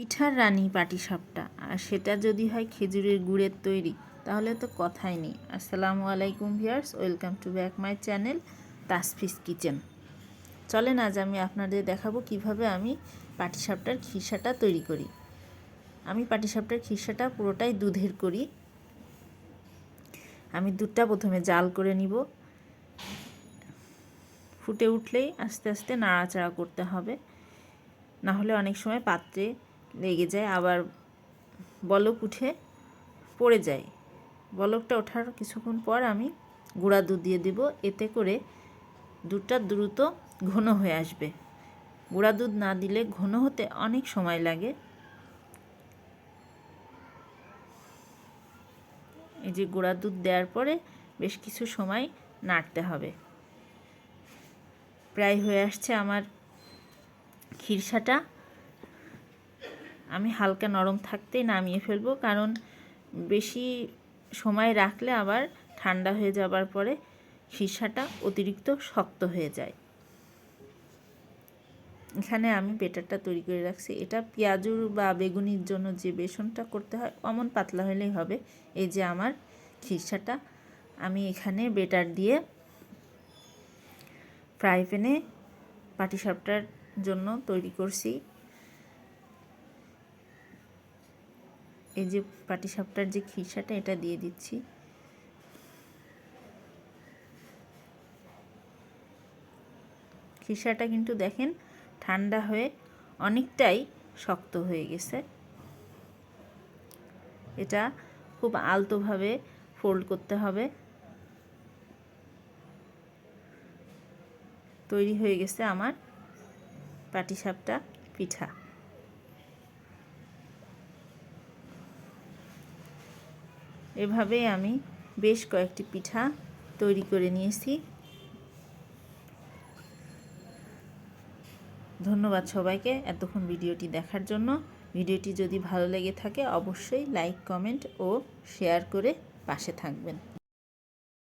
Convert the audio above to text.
পিঠার রানী পাটিসাপটা, আর সেটা যদি হয় খেজুরের গুড়ের তৈরি, তাহলে তো কথাই নেই। আসসালামু আলাইকুম viewers, welcome to back my channel Tasfi's kitchen. চলেন আজ আমি আপনাদের দেখাবো কিভাবে আমি পাটিসাপটার খিরসাটা তৈরি করি। আমি পাটিসাপটার খিরসাটা পুরোটাই দুধের করি। আমি দুধটা প্রথমে জাল করে নিব, ফুটে উঠলেই আস্তে আস্তে নাড়াচাড়া করতে হবে, না হলে অনেক সময় পাত্রে লেগে যায়, আবার বলক উঠে পড়ে যায়। বলকটা ওঠার কিছুক্ষণ পর আমি গুঁড়া দুধ দিয়ে দেব, এতে করে দুধটা দ্রুত ঘন হয়ে আসবে। গুঁড়া দুধ না দিলে ঘন হতে অনেক সময় লাগে। এই যে গুঁড়া দুধ দেওয়ার পরে বেশ কিছু সময় নাড়তে হবে। প্রায় হয়ে আসছে আমার খিরসাটা। আমি হালকা নরম থাকতেই নামিয়ে ফেলবো, কারণ বেশি সময় রাখলে আবার ঠান্ডা হয়ে যাবার পরে খিরসাটা অতিরিক্ত শক্ত হয়ে যায়। এখানে আমি বেটারটা তৈরি করে রাখছি। এটা পেঁয়াজুর বা বেগুনির জন্য যে বেসনটা করতে হয় অমন পাতলা হলেই হবে। এই যে আমার খিরসাটা আমি এখানে বেটার দিয়ে ফ্রাই প্যানে পাটিসাপটার জন্য তৈরি করছি। এই যে পাটিসাপটার যে খিরসাটা, এটা দিয়ে দিচ্ছি। খিরসাটা কিন্তু দেখেন ঠান্ডা হয়ে অনেকটাই শক্ত হয়ে গেছে। এটা খুব আলতোভাবে ফোল্ড করতে হবে। তৈরি হয়ে গেছে আমার পাটিসাপটা পিঠা। এভাবেই আমি বেশ কয়েকটি পিঠা তৈরি করে নিয়েছি। ধন্যবাদ সবাইকে এতক্ষণ ভিডিওটি দেখার জন্য। ভিডিওটি যদি ভালো লেগে থাকে অবশ্যই লাইক, কমেন্ট ও শেয়ার করে পাশে থাকবেন।